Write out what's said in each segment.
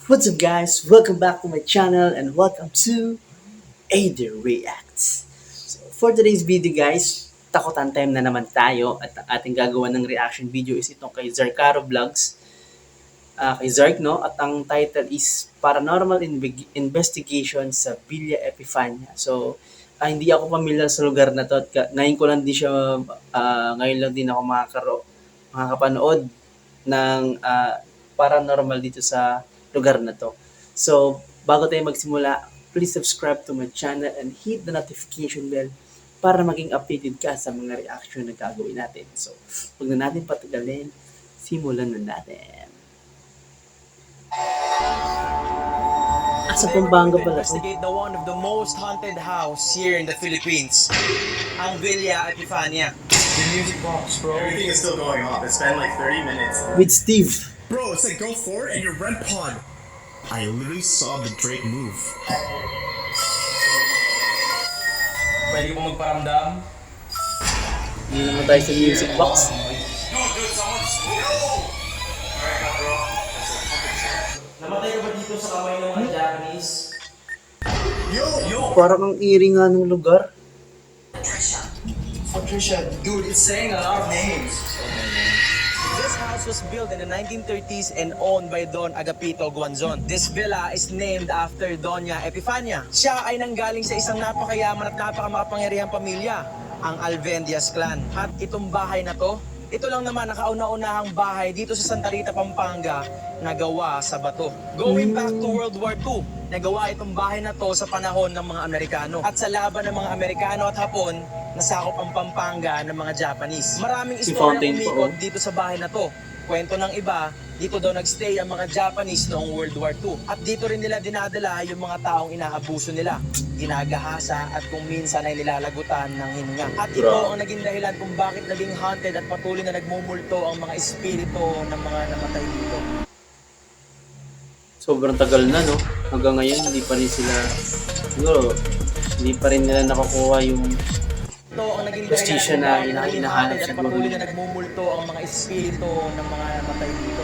What's up guys? Welcome back to my channel and welcome to AD Reacts. So, for today's video guys, takotan time na naman tayo at ang ating gagawa ng reaction video is itong kay Zarcaro Vlogs. Kay Zark, no? At ang title is Paranormal Investigation sa Villa Epifania. So, hindi ako familiar sa lugar na to at ngayon ko lang din siya, ngayon lang din ako makakapanood ng paranormal dito sa lugar na to. So, bago tayo magsimula, please subscribe to my channel and hit the notification bell para maging updated ka sa mga reaction na gagawin natin. So, huwag na natin patagalin, simulan na natin. Sa Pampanga pala to. Investigate the one of the most haunted house here in the Philippines, ang Villa Epifania. The music box, bro. Everything is still going off. It's been like 30 minutes. With Steve. Bro, it's like go for it and your red pod. I literally saw the Drake move. Pwede ko magparamdam? Hindi naman tayo sa music box. Namatay ka ba dito sa kamay ng mga Japanese? Yo! Parang ang eerie nga ng lugar. Patricia, dude, it's saying a lot of names. This house was built in the 1930s and owned by Don Agapito Guanzon. This villa is named after Doña Epifania. Siya ay nanggaling sa isang napakayaman at napakamakapangyarihang pamilya, ang Alvendias clan. At itong bahay na to, ito lang naman nakauna-unahang bahay dito sa Santa Rita, Pampanga na gawa sa bato. Going back to World War II, nagawa itong bahay na to sa panahon ng mga Amerikano. At sa laban ng mga Amerikano at Hapon, nasakop ang Pampanga ng mga Japanese. Maraming istorya umikot dito sa bahay na to. Kwento ng iba, dito daw nagstay ang mga Japanese noong World War II. At dito rin nila dinadala yung mga taong inaabuso nila, ginagahasa at kung minsan ay nilalagutan ng hininga. At ito ang naging dahilan kung bakit naging haunted at patuloy na nagmumulto ang mga espiritu ng mga namatay dito. Sobrang tagal na, no? Hanggang ngayon, hindi pa rin sila, siguro, hindi pa rin nila nakukuha yung Ito ang naging justisya na hinahanap at siguro. patuloy na nagmumulto ang mga espiritu ng mga namatay dito.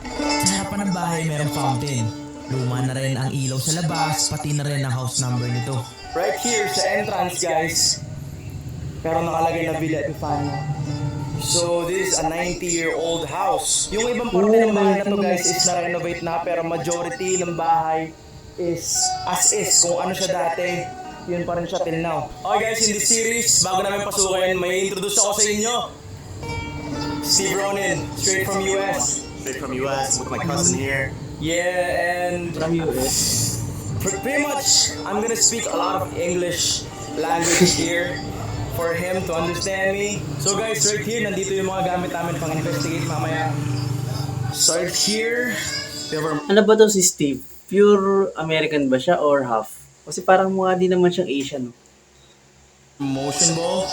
Sa harapan ng bahay merong fountain. Luma na rin ang ilaw sa labas, pati na rin ang house number nito. Right here sa entrance, guys, pero nakalagay na Villa Epifania. So this is a 90-year-old house. Yung ibang parte ng bahay na to, guys, is na-renovate na, pero majority ng bahay is as is. Kung ano siya dati, yun pa rin siya till now. Okay guys, in this series, bago namin pasukin, may introduce ako sa inyo. Steve Ronin, straight from US. Straight from US with my cousin here. Yeah, and from US. pretty much, I'm gonna speak a lot of English language here for him to understand me. So guys, right here, nandito yung mga gamit namin pang investigate mamaya. So right here, there were Ano ba daw si Steve? Pure American ba siya or half? Kasi parang mukha din naman siyang Asian, no? motion ball.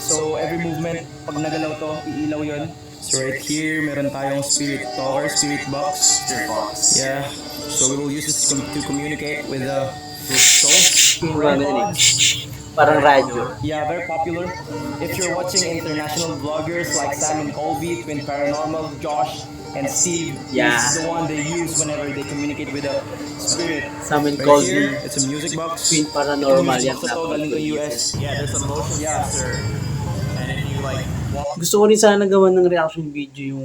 So every movement, pag nagalaw to, iilaw yun. So right here, meron tayong spirit talker, spirit box. Spirit box. Yeah. So we will use this to communicate with the soul. Yung ano yun eh. Parang radyo. Yeah, very popular. If you're watching international vloggers like Simon Colby, Twin Paranormal, Josh, and Steve, Yeah. this is the one they use whenever they communicate with the spirit. Sa amin Right called here, it's a music box. Twin Paranormal yan. Ito galing ko US. Yeah, there's a motion sensor. And if you like walk Gusto ko rin sana gawa ng reaction video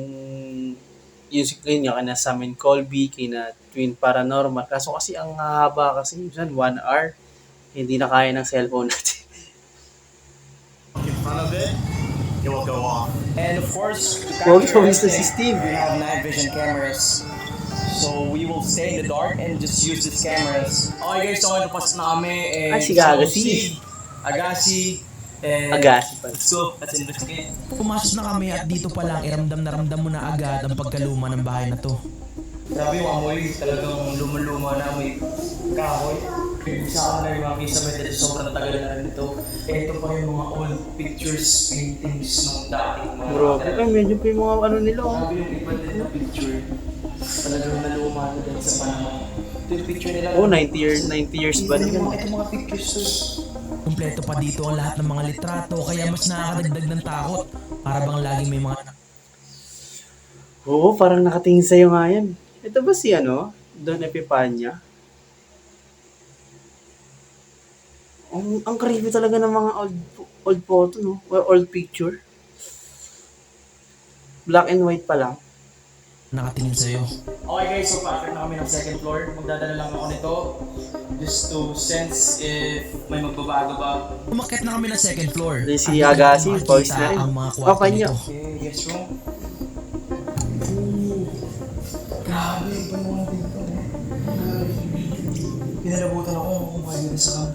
yung screen niya kina Samin Colby, kina Twin Paranormal. Kaso kasi ang haba kasi, minsan 1 hour, hindi na kaya ng cellphone natin. in front of it, it will go off. And of course, to Huwag capture pawis na si everything, Steve. we have night vision cameras. So we will stay in the dark and just use these cameras. Okay guys, so napasok na kami. And Ay, si Agassi. Steve, Agassi, and Agassi pa. let's go. Let's investigate. Pumasok na kami at dito pa lang iramdam na ramdam mo na agad ang pagkaluma ng bahay na to. Grabe yung amoy, talagang luma-luma na amoy kahoy. Isa na yung mga kisame dito, sobrang tagal na rin ito. Ito pa yung mga old pictures, paintings nung dating mga... Bro, medyo pa yung mga ano nila. Grabe yung iba din na picture. Talagang naluma na din sa panahon. Ito yung picture nila. Oh, 90 years ba Ito naman? mga pictures to. Kumpleto pa dito ang lahat ng mga litrato kaya mas nakakadagdag ng takot. Para bang laging may mga Oo, parang nakatingin sa'yo nga yan. Ito ba si Don Epipanya? Ang creepy talaga ng mga old photo, no? Or old picture. Black and white pa lang. nakatingin sa'yo. Okay guys, so paakit na kami ng second floor. Magdadala lang ako nito just to sense if may magbabago ba. Umakyat na kami ng second floor. Then si At Agassi, makikita voice na rin. ang mga kwarto Papa niya. nito. Okay, guest room. Grabe, iba naman dito. Pinalabutan ako kung kaya nila sa camp.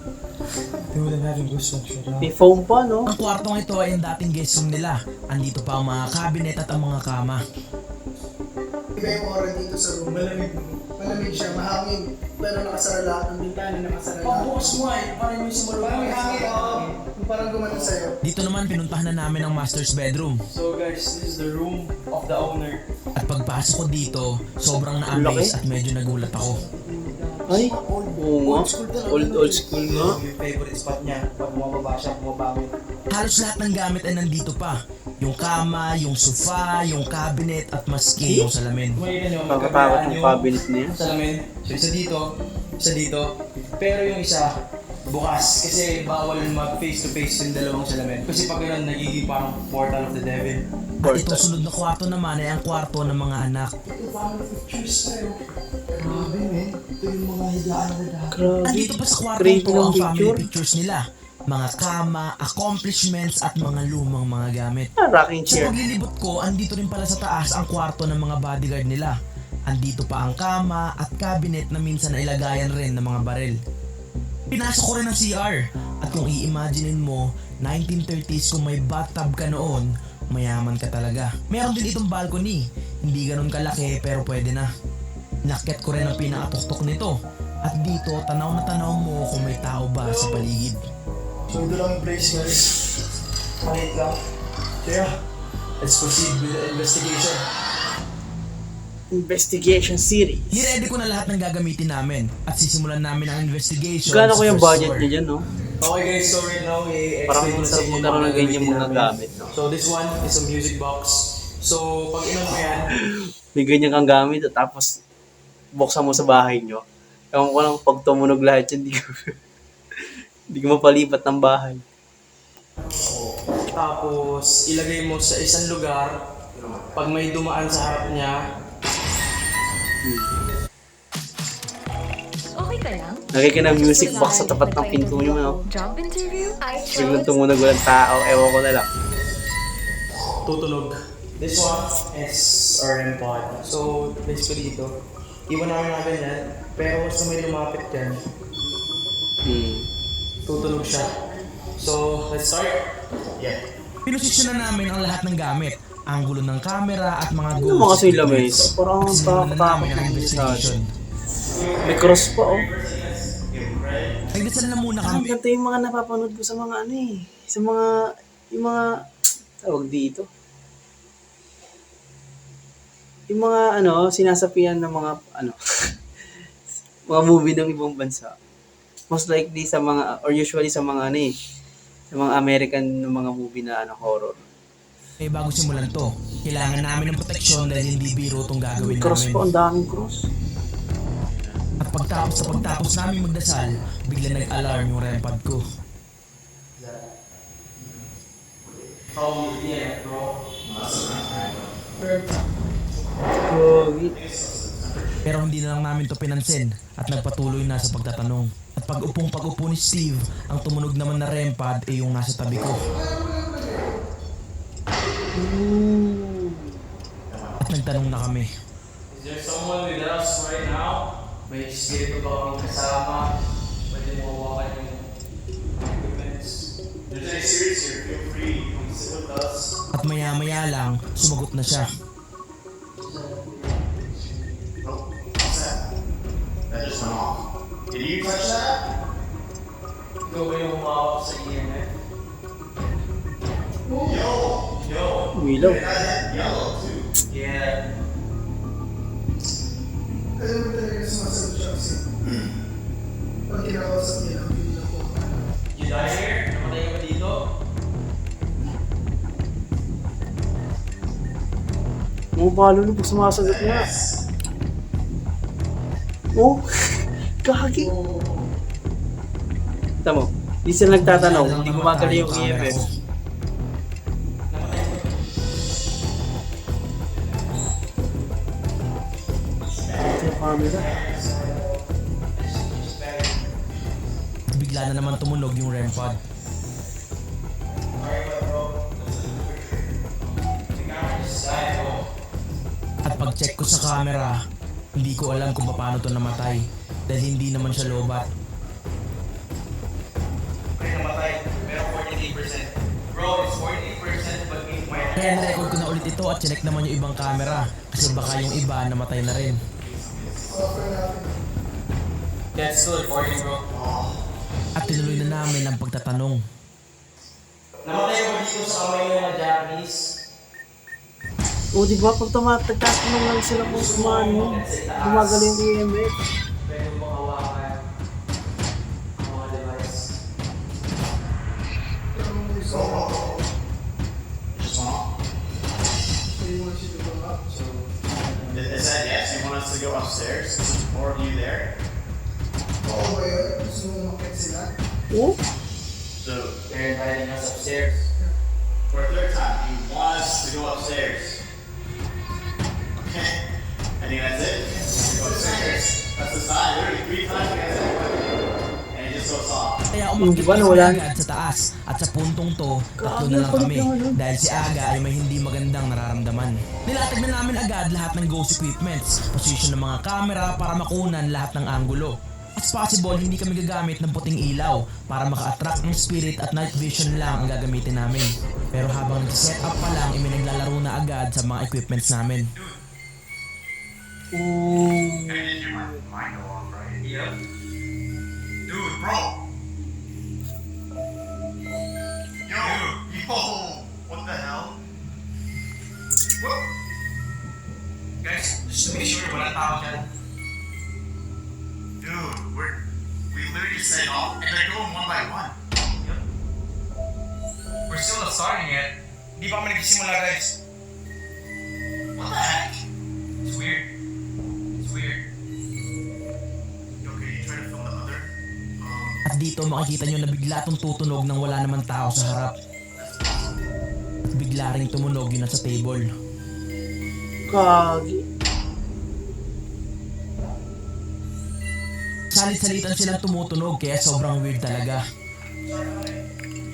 They wouldn't have gusto. May foam pa, no? Ang kwartong ito ay ang dating guest room nila. Andito pa ang mga cabinet at ang mga kama. Iba yung aura dito sa room. Malamig. Malamig siya, mahangin. Pero nakasara lahat ng bintana, nakasara lahat. Pagbukas mo ay, parang yung sumalubong. Parang may hangin, yung parang gumano sa'yo. Dito naman pinuntahan na namin ang master's bedroom. So guys, this is the room of the owner. At pagpasok ko dito, sobrang na-amaze at medyo nagulat ako. Ay, oo nga. Old school nga. Yung favorite spot niya. Pag bumababa siya, bumabangon. Halos lahat ng gamit ay nandito pa. Yung kama, yung sofa, yung cabinet at maski yung salamin. Kumain nyo, Pagkapakot yung cabinet niya. salamin. So isa dito. Pero yung isa, bukas. Kasi bawal mag face to face yung dalawang salamin. Kasi pag ganun, nagiging parang portal of the devil. At itong sunod na kwarto naman ay ang kwarto ng mga anak. Ito family pictures tayo. Grabe, men. Ito yung mga higaan na lahat. Grabe. Andito pa sa kwarto Creepy to ng ang family picture. pictures nila. Mga kama, accomplishments at mga lumang mga gamit. Rocking Sa chair. paglilibot ko, andito rin pala sa taas ang kwarto ng mga bodyguard nila. Andito pa ang kama at cabinet na minsan na ilagayan rin ng mga baril. Pinasok ko rin ang CR. At kung i-imaginein mo, 1930s kung may bathtub ka noon, mayaman ka talaga. Meron din itong balcony. Hindi ganun kalaki pero pwede na. Inakyat ko rin ang pinakatuktok nito. At dito, tanaw na tanaw mo kung may tao ba sa paligid. So, ito lang yung place, guys. Maliit lang. Kaya, let's proceed with the investigation. Investigation series. Niready ko na lahat ng gagamitin namin at sisimulan namin ang investigation. Gano'n ko sa yung first budget floor. niya dyan, no? Okay guys, so right now, Parang i-explain ko na sa sarap inyo magkaroon ng ganyan gagamitin mga namin. gamit, no? So this one is a music box. So pag inom mo yan, May ganyan kang gamit at tapos buksan mo sa bahay nyo. Ewan ko lang, pag tumunog lahat yan, hindi ko mapalipat ng bahay. tapos ilagay mo sa isang lugar, pag may dumaan sa harap niya, Okay ka lang? Lagay ka ng music box sa tapat ng pinto nyo, no? Job interview? I Biglang chose tumunog walang tao, ewan ko na lang. tutunog. This one is our REM pod. So, basically ito, iwan namin yan, pero basta may lumapit yan, tutunog siya. So, let's start. Yeah. Pinosisyon na namin ang lahat ng gamit. Ang gulo ng camera at mga Ano mga sila, guys? Parang Simulan na namin ang takot investigation. May cross pa, oh. Nagdasal na muna Ang kami. ganda yung mga napapanood ko sa mga sa mga, yung mga, tawag dito. Yung mga, sinasapian ng mga, mga movie ng ibang bansa. Most likely sa mga, or usually sa mga, sa mga American ng mga movie na, horror. Eh bago simulan to, kailangan namin ng proteksyon dahil hindi biro itong gagawin Cross namin. po, ang daming cross. At pagtapos namin magdasal, bigla nag-alarm yung REM pad ko. Pogi. Pero hindi na lang namin to pinansin at nagpatuloy na sa pagtatanong. At pag-upo ni Steve, ang tumunog naman na REM pad ay yung nasa tabi ko. At nagtanong na kami. Is there someone with us right now? May espiritu ba kaming kasama? Pwede mo hawakan yung equipments. There's any spirits here. Feel free. Come sit with us. At maya-maya lang, sumagot na siya. That just went off. Did you touch that? Ikaw ba yung humawak sa EMF? Umilaw. Yeah. Alam mo talaga sumasagot siya kasi. Pag kinakausap niya lang, hindi lang po. You die here? Namatay ka ba dito? Pumapalo na pag sumasagot nga. Oh, kagi. Tama mo, di sila nagtatanong, hindi gumagalaw yung EMF. Ito yung camera. Bigla na naman tumunog yung REM pod. At pag-check ko sa camera, hindi ko alam kung paano to namatay dahil hindi naman siya lobat. Kaya na-record ko na ulit ito at chinek naman yung ibang camera kasi baka yung iba namatay na rin. That's still recording, bro. At tinuloy na namin ang pagtatanong. Namatay ko dito sa kamay ng mga Japanese. O, di ba? Pag tagtatanong lang sila kung kumano, gumagalaw yung EMF. Pwede mo hawakan ang mga device. Is that yes? You want us to go upstairs? More of you there? Oo ba yun? Gusto mo umakit sila? Oh? So, They're inviting us upstairs. for a third time, you want us to go upstairs? Okay. I think that's it. Go upstairs. That's the sign. Literally 3 times you guys said it. And it just goes off. Kaya Yung umakit iba kami nawala. agad sa taas at sa puntong to, tatlo na lang kami dahil si Aga ay may hindi magandang nararamdaman. Nilatag na namin agad lahat ng ghost equipments, position ng mga camera para makunan lahat ng anggulo. As possible, hindi kami gagamit ng puting ilaw para maka-attract ng spirit at night vision lang ang gagamitin namin. Pero habang nag-set up pa lang, naglalaro na agad sa mga equipments namin. Dude, bro! Yo! What the hell? Whoa! Guys, just to make sure walang tao dyan. Dude, we literally just set off, and they're going one by one. We're still not starting yet. Hindi pa kami nagsisimula, guys. What the heck? It's weird. It's weird. Yo, can you try to film the other? At dito makikita nyo na bigla tong tutunog nang wala naman tao sa harap. At bigla rin tumunog yun sa table. Kagi. Salit-salitan silang tumutunog kaya sobrang weird talaga.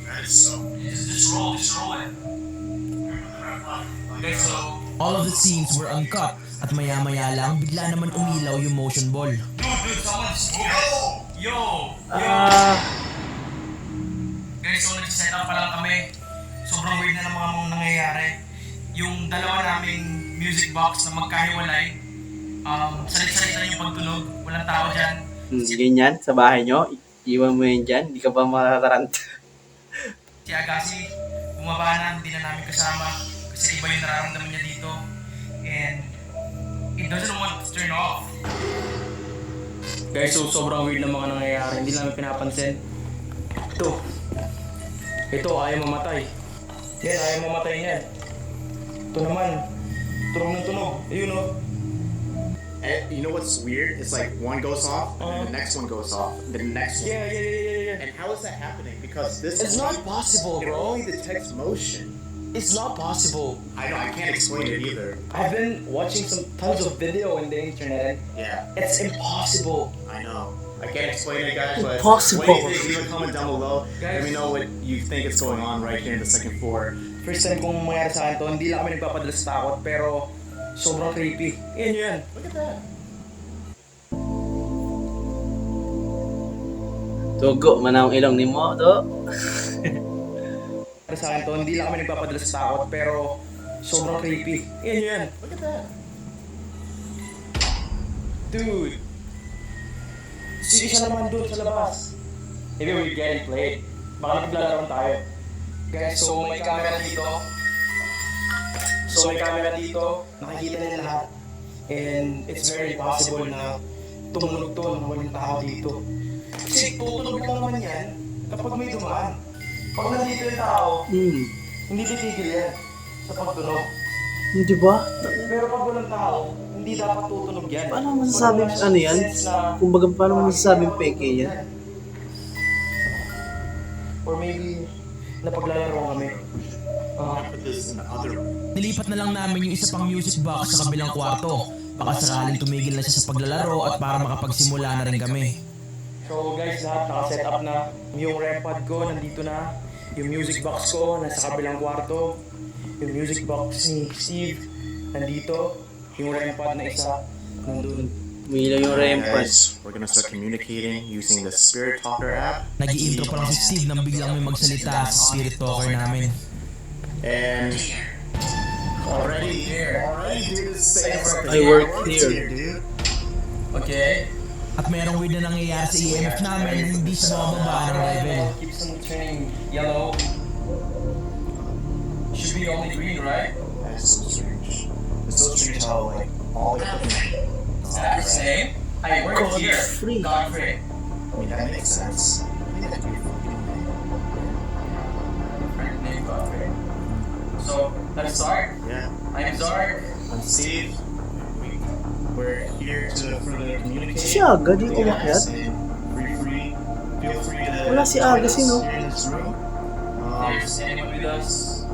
That is so. Just roll it. Okay, so... All of the scenes were uncut at maya-maya lang bigla naman umilaw yung motion ball. Dude, someone's moving. Yo! Guys, so nag-set up pa lang kami. Sobrang weird na ng mga nangyayari. Yung dalawa naming music box na magkahiwalay. Salit-salit lang yung pagtunog. Walang tao dyan. Ganyan, sa bahay nyo, iwan mo yun dyan, di ka ba matataranta? Si Agassi, bumaba na, hindi na namin kasama. Kasi iba yung nararamdaman niya dito. And it doesn't want to turn off. Guys, so sobrang weird na mga nangyayari. Hindi namin pinapansin. Ito ayaw mamatay. Yan, ayaw mamatay niyan. Ito naman, tunog ng tunog. Ayun o. And you know what's weird? It's like one goes off, and the next one goes off, the next one. Yeah. And how is that happening? Because this It's not possible, it bro. only detects motion. It's not possible. I know, I can't explain it either. I've been watching some tons of video on the internet. Yeah, It's impossible. I know. I can't explain it, guys, but Impossible. what do you think? Leave a comment down below. Let me know what you think is going on right here in the second floor. First time kong mangyari sa akin to, hindi lang kami nagpapadala sa takot, pero sobrang creepy. Yan. Look at that. Tugo, manang ilong ni mo, to. Sa akin to, hindi lang kami nagpapadala sa takot, pero sobrang creepy. Yan. Look at that. Dude. Sige siya naman doon sa labas. Maybe we're getting played. Baka naglalaroan tayo. Guys, so may camera dito. Nakikita nila lahat. And it's very possible na tumunog to ng walang tao dito. Kasi tutunog lang naman yan kapag may dumaan. Pag nandito yung tao, hindi titigil yan sa pagtunog. Di ba? Pero pag walang tao, hindi dapat tutunog yan. Paano masasabing ano yan? Kumbaga, paano masasabing peke yan? Or maybe, napaglalaro kami. Put this in the other room. Nilipat na lang namin yung isa pang music box sa kabilang kwarto. Baka sakaling tumigil na siya sa paglalaro at para makapagsimula na rin kami. So guys, lahat nakaset up na. Yung REM pad ko, nandito na. Yung music box ko, nasa kabilang kwarto. Yung music box ni Steve, nandito. Yung REM pad na isa, nandun. Umilaw yung rempad. Guys, we're gonna start communicating using the Spirit Talker app. Nag-i-intro pa lang si Steve nang biglang may magsalita sa spirit talker namin. And already here, I work here. dude. Okay. At merong weird na nangyayari sa EMF namin na hindi siya mababa ng level. Keep some turning yellow. Should be only green, right? That's so strange. It's so strange how like all the Is that your name? I work here. Godfrey. Godfrey. I mean that makes sense. I think that'd be a fucking name. Friend named Godfrey. So, let's start. Yeah. I'm Zark. I'm Steve. We're here to further communicate. Si Aga, di umakyat? Free. Feel free to. Wala si Aga, sino? Here in this room. There's anyone with us?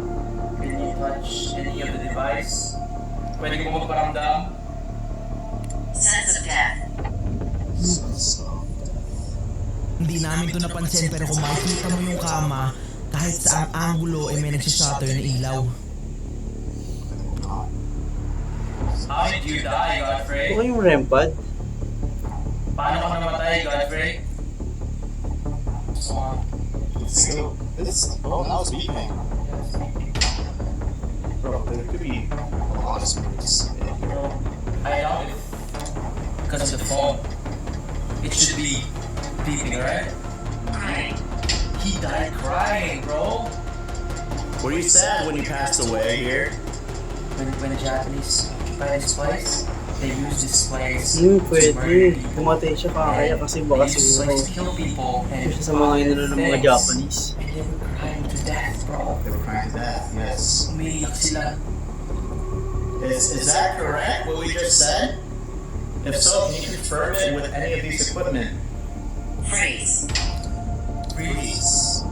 Can you touch any of the device? Pwede ko magparamdam? Sense of death. Hindi namin to napansin pero kung makikita mo yung kama, kahit sa ang angulo ay may nagsishutter na ilaw. How did you die, Godfrey? Okay yung rempad. Paano ka namatay, Godfrey? So this. Oh, now it's beeping. Bro, there could be a lot of spirits. I doubt it. Because of the phone. It should be beeping, alright? Crying. He died crying, bro. Were you sad when you passed away here? When the Japanese occupied this place, they used this place Pwede. Pumatay siya kaya kasi baka they used this siguro place to kill people and siya sa mga inano ng mga things. Japanese. And they were crying to death, bro. They were crying to death. Yes. Umiiyak sila. Is that correct? What we just said? If so, can you confirm it with any of these equipment? Freeze. Please.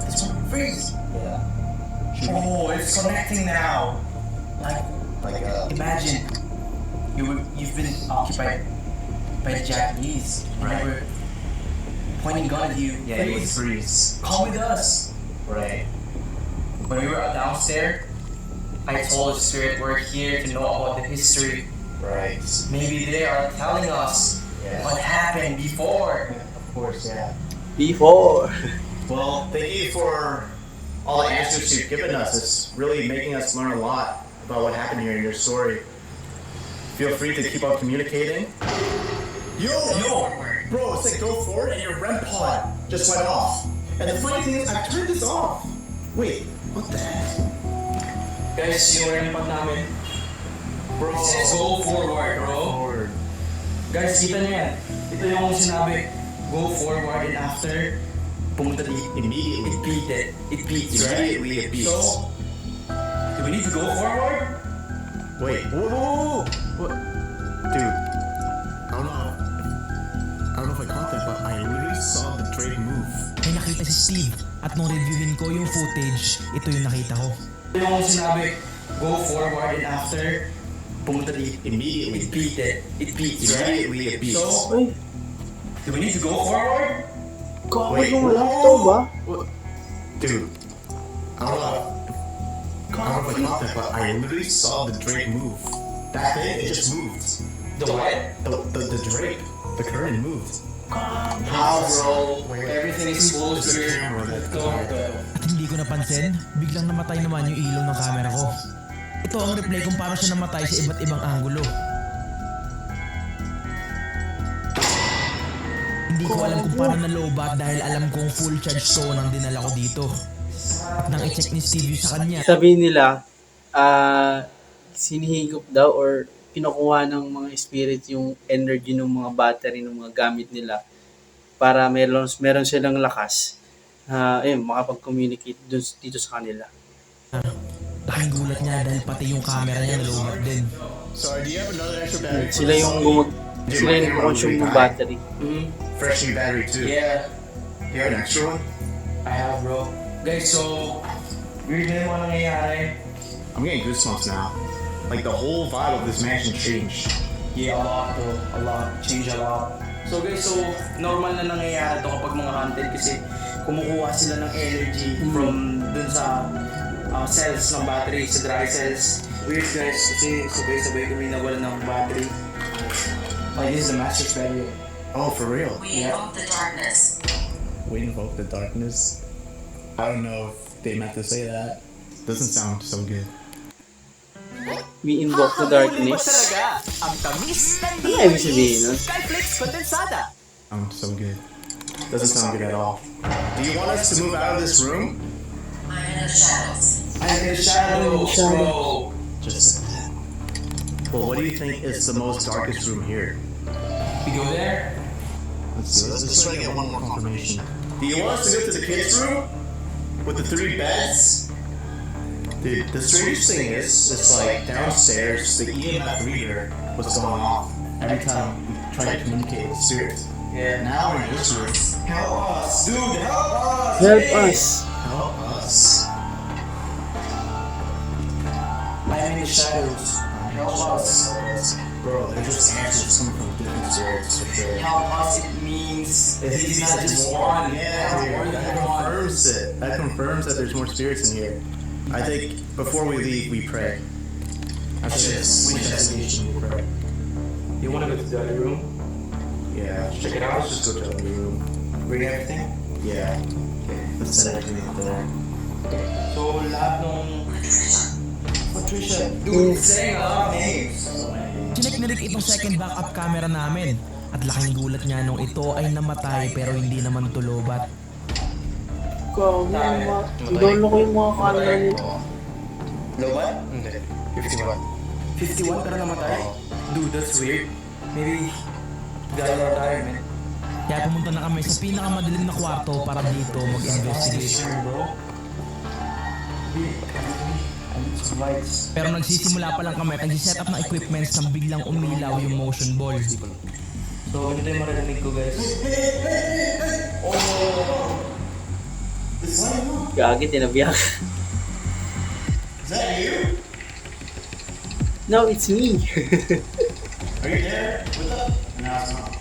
This one freeze. Yeah. Oh, it's connecting now. Like Imagine you've been occupied by the Japanese. And they were pointing gun at you. yeah, it would freeze. Come with us. Right. When we were downstairs, I told the spirit we're here to know about the history. Right. Maybe they are telling us Yeah. what happened before. Of course, yeah. Before. Well, thank you for all the answers you've given us. It's really making us learn a lot about what happened here in your story. Feel free to keep on communicating. Yo, bro, it's like go forward and your REM pod just went off. And the funny thing is, I turned this off. Wait, what the heck? Guys, yung rempad namin. Bro, It says go forward, bro. forward. Guys, kita niyo yan. Ito yung sinabi. Go forward and after, pumunta dito. Immediately. It beat. It beats, right? Immediately it beats. So, do we need to go forward? Wait, whoa. What? Dude, I don't know if I caught that, but I literally saw the Drake move. May nakita si Steve at nung reviewin ko yung footage, ito yung nakita ko. Ito yung sinabi. Go forward and after, pumunta dito. Immediately. It beat. It beats, right? Immediately it beats. So, Ay, do we need to go forward? kakawag mo lang ito ba? Dude, I don't know if I caught that, but I literally saw the Drake move. That thing, it just moved. The what? The Drake, the current moved. How, bro? Everything is closed There's a here. camera Let's that- go. At hindi ko napansin, biglang namatay naman yung ilaw ng camera ko. Ito ang replay kung paano siya namatay sa iba't ibang angulo. Hindi ko alam kung paano nalobat dahil alam kong full charge stone ang dinala ko dito. At nang i-check ni Stevie sa kanya, Sabi nila, sinihigop daw or kinukuha ng mga spirit yung energy ng mga battery ng mga gamit nila para meron silang lakas ayun, makapag-communicate dito sa kanila. Laking gulat niya dahil pati yung camera niya nalumat din. Sorry, do you have another extra battery? Sila yung consume ng battery. Fresh new battery too. Yeah, You have an extra one? I have, bro. Guys, so, weird na yung mga nangyayari. I'm getting goosebumps now. Like the whole vibe of this mansion changed. Yeah, a lot, bro. A lot. Change a lot. So guys, so normal na nangyayari to kapag mga haunted kasi kumukuha sila ng energy from dun sa cells ng battery, sa dry cells. Weird guys, kasi sabay-sabay kami nawala ng battery. Like this is the master's battery. Oh, for real? We invoke the darkness. We invoke the darkness. I don't know if they meant to say that. Doesn't sound so good. We invoke the darkness. talaga ang tamis ng Ano ibig sabihin nun? Skyflakes Condensada. So good. Doesn't sound good at all. Do you want us to move out of this room? I'm in the shadows. I'm in the shadows, bro. Just. Well, what do you think is the most darkest room here? We go there? Let's see. Let's just try to get one more confirmation. Do you want us to go to the kids' room with the 3 beds? Dude, the strangest thing is, it's like downstairs, the EMF reader was going off every time we tried to communicate with spirits. Yeah. Now we're in this room. Help us, dude, help us! Help Hey! us! Help us. I'm in the shadows. Help us. Bro, there's just answers coming from different spirits for sure. Help us, it means that he's not just one. Yeah, More dude, than that one. confirms it. That confirms that there's more spirits in here. I think before we leave, we pray. After this investigation, we pray. You wanna go to the other room? Yeah, Check it out. let's just go to the other room. Bring everything? Yeah. Let's set everything up there. So, lahat nung... Patricia. Dude, it's saying a lot of names. Chinek ni Rick itong second backup camera namin. At laking gulat niya nung ito ay namatay pero hindi naman tulobat. Idolo ko yung mga camera nito. Lobat? Hindi. 51. 51 pero namatay? Dude, that's weird. Maybe... Gala tayo, man. Kaya pumunta na kami sa pinakamadilim na kwarto para dito mag-investigate. Bro. Pero nagsisimula pa lang kami at nagsiset up ng equipments nang biglang umilaw yung motion ball. So, ganito yung marinig ko, guys. Gagi, tinabiyak. Is that you? No, it's me. Are you there with us? No, it's not.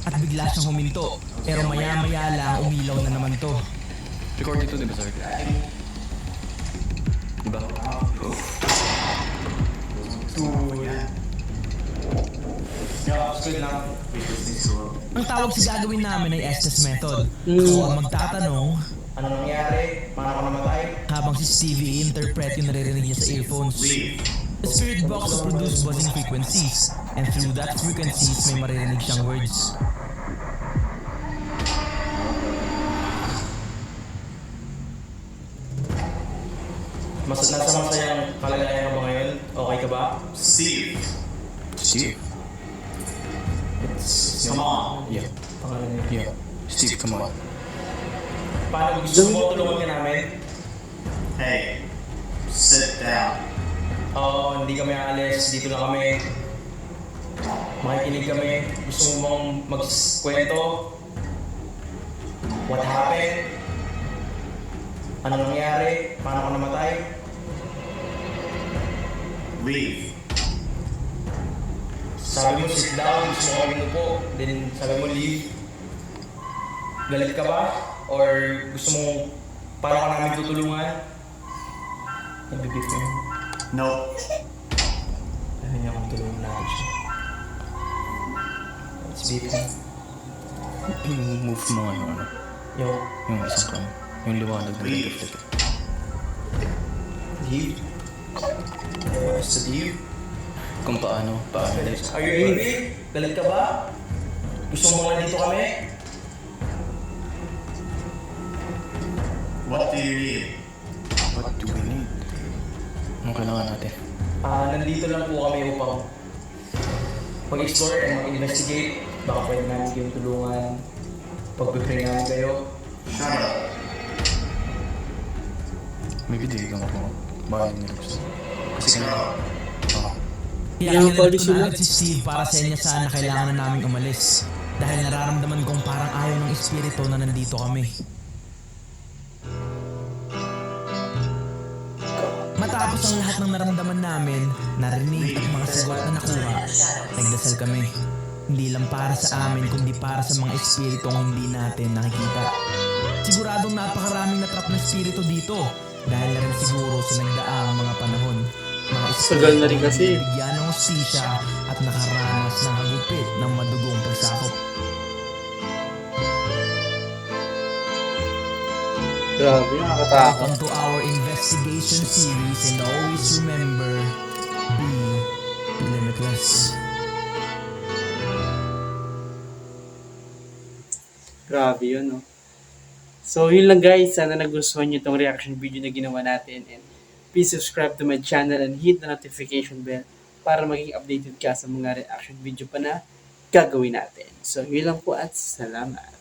At bigla siyang huminto. Pero maya-maya lang umilaw na naman to. Record dito, di ba, sir? Diba? Ang tawag sa gagawin namin ay Estes method. So ang magtatanong, Ano nangyari? Paano ako namatay? habang si Stevie interpret yung naririnig niya sa earphones. The spirit box will produce buzzing frequencies, and through that frequencies may maririnig siyang words. Nasa masayang kalagayan ka ba ngayon? Okay ka ba? Steve. Steve? Come on. Yeah. Pangalan niya. Yeah. Steve, come on. Paano gusto mo tulungan ka namin? Hey, sit down. Oo, hindi kami aalis. Dito lang kami. Makikinig kami. Gusto mo bang magkwento? What happened? Ano nangyari? Paano ka namatay? Leave. Sabi mo sit down, gusto mo kami upo. Then sabi mo leave. Galit ka ba? Or gusto mo, paano ka namin tutulungan? Nabibip mo yun. No. Ayaw niya kung tulungan natin siya. Let's beep him. Move mo nga yung ano. Yo, Yung isang cam. Yung liwanag na Leave. reflect. leave. Basta leave. Kung paano. Are you angry? Galit ka ba? Gusto mo nga dito kami? What do you need? What do we need? Anong kailangan natin? Nandito lang po kami upang mag-explore and mag-investigate. Baka pwede namin kayong tulungan. Pag-prepare namin kayo. Shut up. Maybe di ka mo. bahay ni Rose. Kasi nga, Kaya Yung kinalap policy ko na lang. agad si Steve para sa inyo sana kailangan na naming umalis. Dahil nararamdaman kong parang ayaw ng espiritu na nandito kami. Matapos ang lahat ng naramdaman namin, narinig at mga sagot na nakuha, nagdasal kami. Hindi lang para sa amin kundi para sa mga espiritong hindi natin nakikita. Siguradong napakaraming natrap na espiritu dito dahil na rin siguro sa nagdaang mga panahon. Mga Tagal na rin kasi. bigyan ng hustisya at nakaranas ng hagupit ng madugong pagsakop. Grabe, nakakatakot. Welcome to our investigation series and always remember, be limitless. Grabe yun, no? So, yun lang guys. Sana nagustuhan nyo itong reaction video na ginawa natin. And please subscribe to my channel and hit the notification bell para maging updated ka sa mga reaction video pa na gagawin natin. So, yun lang po at salamat.